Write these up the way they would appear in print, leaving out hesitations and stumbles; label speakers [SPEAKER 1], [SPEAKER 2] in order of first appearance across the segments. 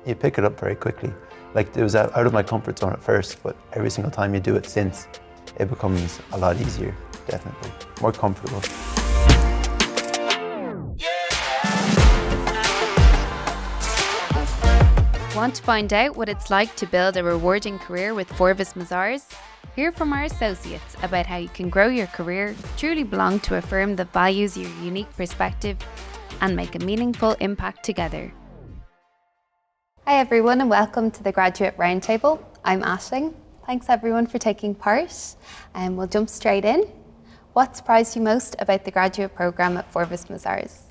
[SPEAKER 1] You pick it up very quickly. Like, it was out of my comfort zone at first, but every single time you do it since, it becomes a lot easier, definitely. More comfortable.
[SPEAKER 2] Want to find out what it's like to build a rewarding career with Forvis Mazars? Hear from our associates about how you can grow your career, truly belong to a firm that values your unique perspective, and make a meaningful impact together. Hi everyone, and welcome to the Graduate Roundtable. I'm Aisling. Thanks everyone for taking part, and we'll jump straight in. What surprised you most about the graduate programme at Forvis Mazars?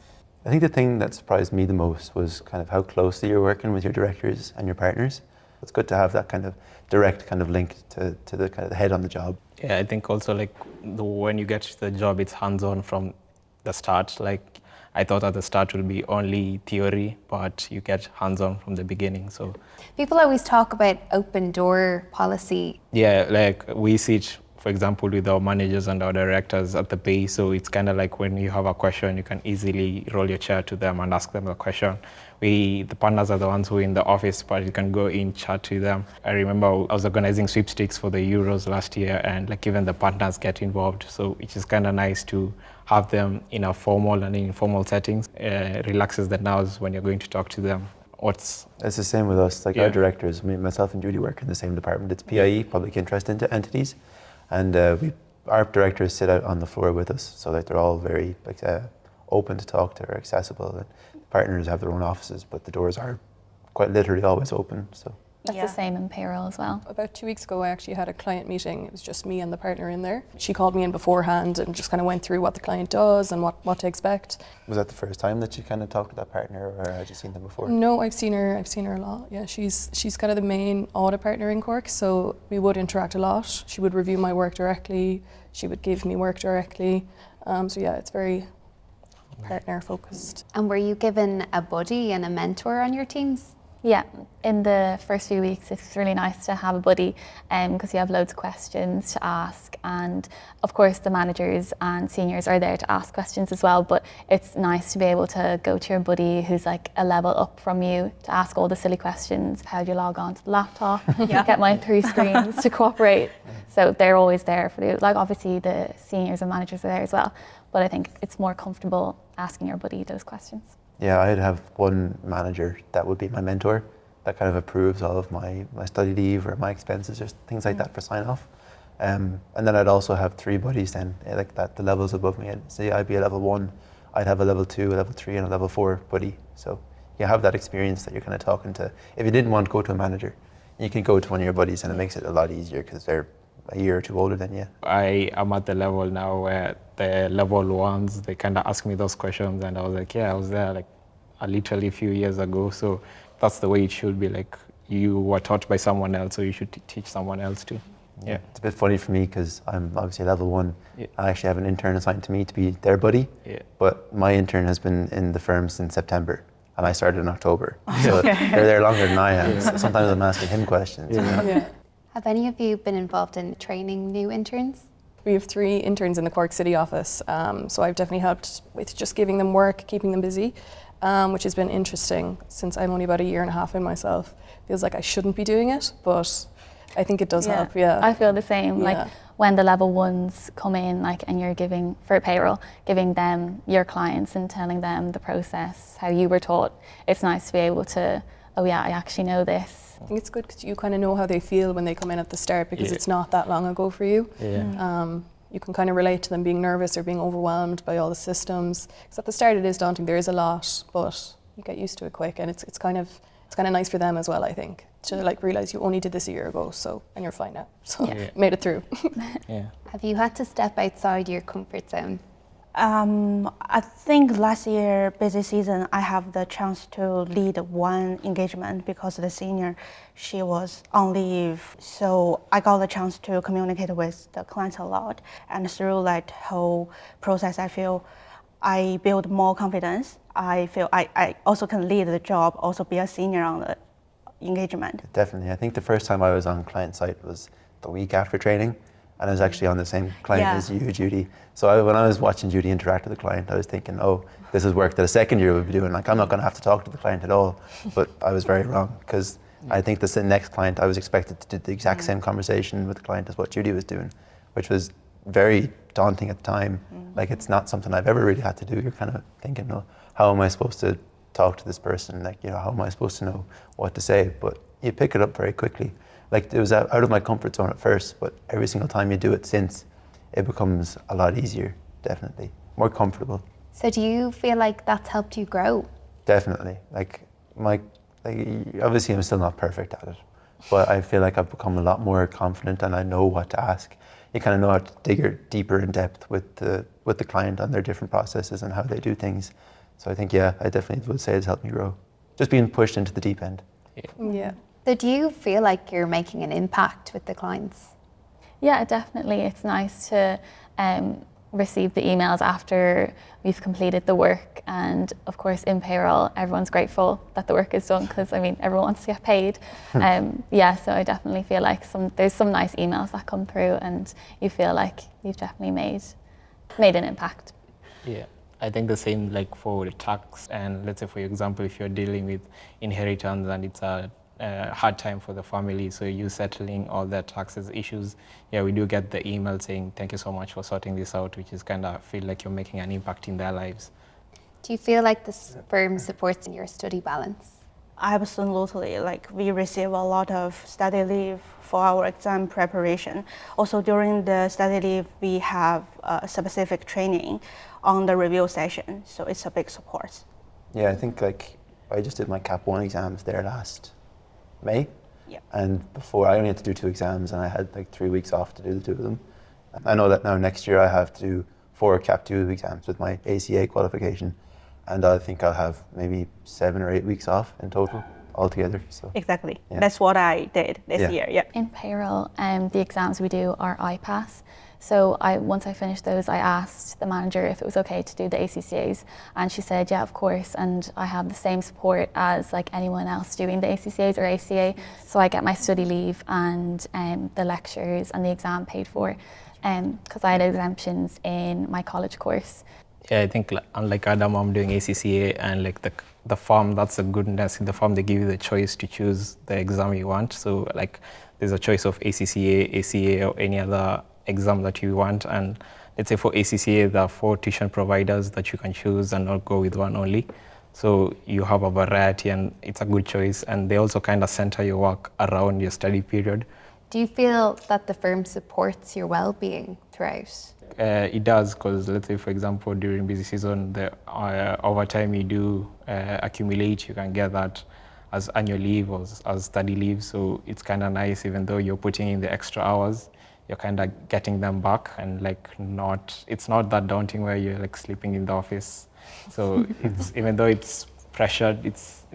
[SPEAKER 1] I think the thing that surprised me the most was kind of how closely you're working with your directors and your partners. It's good to have that kind of direct kind of link to the kind of the head on the job.
[SPEAKER 3] Yeah, I think also like when you get to the job, it's hands-on from the start. Like I thought at the start will be only theory, but you get hands-on from the beginning. So
[SPEAKER 2] people always talk about open door policy.
[SPEAKER 3] Yeah, like we sit, for example, with our managers and our directors at the base. So it's kind of like when you have a question, you can easily roll your chair to them and ask them a question. The partners are the ones who are in the office, but you can go in, chat to them. I remember I was organizing sweepstakes for the Euros last year, and like even the partners get involved. So it is kind of nice to have them in a formal and informal settings. Relaxes the nerves when you're going to talk to them. It's
[SPEAKER 1] the same with us. Like our directors, myself and Judy work in the same department. It's PIE, Public Interest Entities. And our directors sit out on the floor with us, so that they're all very open to talk to, or accessible. And partners have their own offices, but the doors are quite literally always open. So
[SPEAKER 4] that's the same in payroll as well.
[SPEAKER 5] About 2 weeks ago, I actually had a client meeting. It was just me and the partner in there. She called me in beforehand and just kind of went through what the client does and what to expect.
[SPEAKER 1] Was that the first time that you kind of talked to that partner, or had you seen them before?
[SPEAKER 5] No, I've seen her a lot. Yeah, she's kind of the main audit partner in Cork, so we would interact a lot. She would review my work directly. She would give me work directly. So yeah, it's very partner focused.
[SPEAKER 2] And were you given a buddy and a mentor on your teams?
[SPEAKER 4] Yeah, in the first few weeks it's really nice to have a buddy because you have loads of questions to ask, and of course the managers and seniors are there to ask questions as well, but it's nice to be able to go to your buddy who's like a level up from you to ask all the silly questions. How do you log on to the laptop? Get my 3 screens to cooperate. So they're always there for you. Like obviously the seniors and managers are there as well, but I think it's more comfortable asking your buddy those questions.
[SPEAKER 1] Yeah, I'd have one manager that would be my mentor that kind of approves all of my study leave or my expenses or things like that for sign off. And then I'd also have 3 buddies then, like that, the levels above me. Say I'd be a level 1, I'd have a level 2, a level 3 and a level 4 buddy. So you have that experience that you're kind of talking to. If you didn't want to go to a manager, you can go to one of your buddies, and it makes it a lot easier because they're a year or 2 older than you.
[SPEAKER 3] I am at the level now where the level 1s, they kind of ask me those questions, and I was like, yeah, I was there like literally a few years ago. So that's the way it should be. Like you were taught by someone else, so you should teach someone else too. Yeah.
[SPEAKER 1] It's a bit funny for me because I'm obviously level 1. Yeah. I actually have an intern assigned to me to be their buddy. Yeah. But my intern has been in the firm since September, and I started in October. So they're there longer than I am. So sometimes I'm asking him questions.
[SPEAKER 5] Yeah.
[SPEAKER 2] Have any of you been involved in training new interns?
[SPEAKER 5] We have 3 interns in the Cork City office, so I've definitely helped with just giving them work, keeping them busy, which has been interesting since I'm only about a year and a half in myself. Feels like I shouldn't be doing it, but I think it does help. Yeah,
[SPEAKER 4] I feel the same. Like when the level 1s come in, like, and you're giving for payroll, giving them your clients and telling them the process, how you were taught. It's nice to be able to, oh yeah, I actually know this.
[SPEAKER 5] I think it's good because you kind of know how they feel when they come in at the start, because it's not that long ago for you. You can kind of relate to them being nervous or being overwhelmed by all the systems. Because at the start it is daunting, there is a lot, but you get used to it quick, and it's kind of nice for them as well, I think, to like realize you only did this a year ago, so, and you're fine now. So made it through.
[SPEAKER 2] Have you had to step outside your comfort zone?
[SPEAKER 6] I think last year, busy season, I have the chance to lead one engagement because the senior, she was on leave. So I got the chance to communicate with the clients a lot. And through that whole process, I feel I build more confidence. I feel I also can lead the job, also be a senior on the engagement.
[SPEAKER 1] Definitely. I think the first time I was on client site was the week after training. And I was actually on the same client
[SPEAKER 6] Yeah.
[SPEAKER 1] as you, Judy. So when I was watching Judy interact with the client, I was thinking, oh, this is work that a second year would be doing. Like, I'm not going to have to talk to the client at all. But I was very wrong, because I think the next client, I was expected to do the exact same conversation with the client as what Judy was doing, which was very daunting at the time. Like, it's not something I've ever really had to do. You're kind of thinking, oh, how am I supposed to talk to this person? Like, you know, how am I supposed to know what to say? But you pick it up very quickly. Like, it was out of my comfort zone at first, but every single time you do it since, it becomes a lot easier, definitely. More comfortable.
[SPEAKER 2] So do you feel like that's helped you grow?
[SPEAKER 1] Definitely. Like, obviously I'm still not perfect at it, but I feel like I've become a lot more confident and I know what to ask. You kind of know how to dig deeper in depth with the client on their different processes and how they do things. So I think, yeah, I definitely would say it's helped me grow. Just being pushed into the deep end.
[SPEAKER 5] Yeah.
[SPEAKER 2] So do you feel like you're making an impact with the clients?
[SPEAKER 4] Yeah, definitely. It's nice to receive the emails after we've completed the work, and of course in payroll everyone's grateful that the work is done, because I mean everyone wants to get paid. Yeah, so I definitely feel like there's some nice emails that come through and you feel like you've definitely made an impact.
[SPEAKER 3] Yeah, I think the same like for the tax, and let's say for example if you're dealing with inheritance and it's a hard time for the family, so you settling all their taxes issues, yeah, we do get the email saying thank you so much for sorting this out, which is kind of feel like you're making an impact in their lives.
[SPEAKER 2] Do you feel like this firm supports your study balance?
[SPEAKER 6] Absolutely. Like, we receive a lot of study leave for our exam preparation. Also, during the study leave, we have specific training on the review session, so it's a big support.
[SPEAKER 1] Yeah, I think like I just did my Cap 1 exams there last May.
[SPEAKER 6] Yeah.
[SPEAKER 1] And before, I only had to do 2 exams and I had like 3 weeks off to do the 2 of them. I know that now next year I have to do 4 Cap 2 exams with my ACA qualification, and I think I'll have maybe 7 or 8 weeks off in total altogether. So
[SPEAKER 6] Exactly.
[SPEAKER 1] Yeah.
[SPEAKER 6] That's what I did this year. Yeah.
[SPEAKER 4] In payroll, the exams we do are IPAS. So once I finished those, I asked the manager if it was okay to do the ACCAs, and she said, yeah, of course. And I have the same support as like anyone else doing the ACCAs or ACA. So I get my study leave and the lectures and the exam paid for, because I had exemptions in my college course.
[SPEAKER 3] Yeah, I think unlike Adam, I'm doing ACCA, and like the form, that's a goodness. In the form, they give you the choice to choose the exam you want. So like there's a choice of ACCA, ACA, or any other exam that you want. And let's say for ACCA, there are 4 tuition providers that you can choose and not go with one only. So you have a variety and it's a good choice. And they also kind of center your work around your study period.
[SPEAKER 2] Do you feel that the firm supports your well-being throughout?
[SPEAKER 3] It does, because let's say for example during busy season, the overtime you do accumulate, you can get that as annual leave or as study leave. So it's kind of nice, even though you're putting in the extra hours, you're kind of getting them back, and like it's not that daunting where you're like sleeping in the office. So it's, even though it's pressured, it's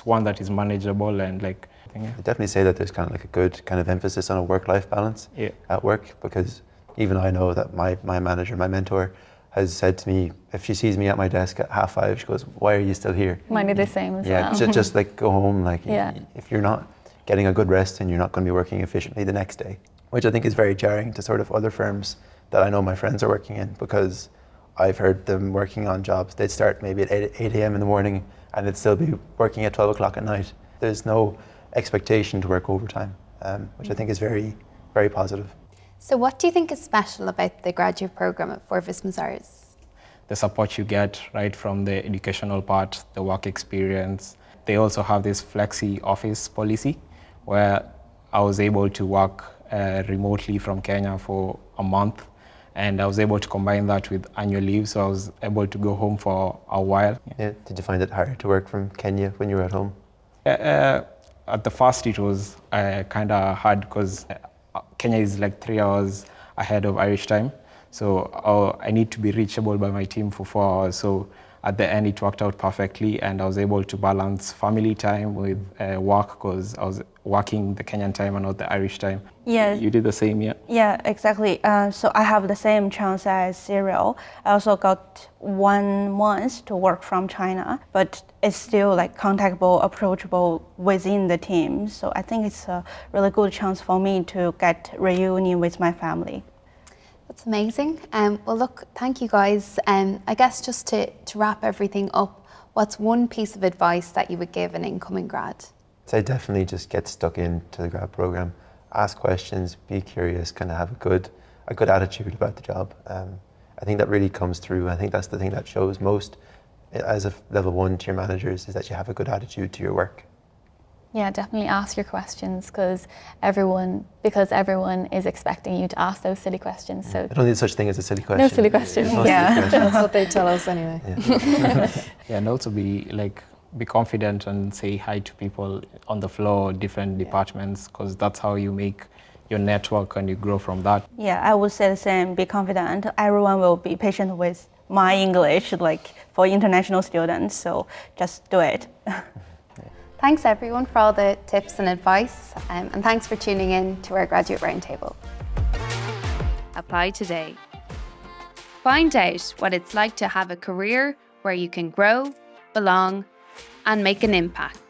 [SPEAKER 3] one that is manageable, and like
[SPEAKER 1] I definitely say that there's kind of like a good kind of emphasis on a work-life balance at work, because even I know that my manager, my mentor, has said to me, if she sees me at my desk at 5:30, she goes, "Why are you still here?"
[SPEAKER 4] Mine are the same as
[SPEAKER 1] Yeah,
[SPEAKER 4] well.
[SPEAKER 1] just like go home. Like
[SPEAKER 4] Yeah.
[SPEAKER 1] if you're not getting a good rest, then you're not going to be working efficiently the next day, which I think is very jarring to sort of other firms that I know my friends are working in, because I've heard them working on jobs. They'd start maybe at 8 a.m. in the morning and they'd still be working at 12 o'clock at night. There's no expectation to work overtime, which I think is very, very positive.
[SPEAKER 2] So what do you think is special about the graduate program at Forvis Mazars?
[SPEAKER 3] The support you get right from the educational part, the work experience. They also have this flexi office policy where I was able to work remotely from Kenya for a month, and I was able to combine that with annual leave, so I was able to go home for a while.
[SPEAKER 1] Yeah. Did you find it hard to work from Kenya when you were at home?
[SPEAKER 3] At the first it was kind of hard, because Kenya is like 3 hours ahead of Irish time. So I need to be reachable by my team for 4 hours. So at the end it worked out perfectly, and I was able to balance family time with work, because I was working the Kenyan time and not the Irish time.
[SPEAKER 6] Yeah.
[SPEAKER 3] You did the same, yeah?
[SPEAKER 6] Yeah, exactly. So I have the same chance as Cyril. I also got 1 month to work from China, but it's still like contactable, approachable within the team. So I think it's a really good chance for me to get reunion with my family.
[SPEAKER 2] That's amazing. Well, look, thank you guys. I guess just to wrap everything up, what's one piece of advice that you would give an incoming grad?
[SPEAKER 1] So definitely just get stuck into the grad program, ask questions, be curious, kind of have a good attitude about the job. I think that really comes through. I think that's the thing that shows most as a level 1 to your managers, is that you have a good attitude to your work.
[SPEAKER 4] Yeah, definitely ask your questions, because everyone is expecting you to ask those silly questions. So
[SPEAKER 1] I don't think there's such thing as a silly question.
[SPEAKER 4] no silly questions.
[SPEAKER 1] No
[SPEAKER 4] Yeah.
[SPEAKER 1] silly questions.
[SPEAKER 5] That's what they tell us anyway.
[SPEAKER 1] Yeah.
[SPEAKER 3] Yeah, and also be confident and say hi to people on the floor, different departments, because that's how you make your network and you grow from that.
[SPEAKER 6] Yeah, I would say the same, be confident. Everyone will be patient with my English, like for international students, so just do it.
[SPEAKER 2] Thanks everyone for all the tips and advice, and thanks for tuning in to our Graduate Roundtable. Apply today. Find out what it's like to have a career where you can grow, belong, and make an impact.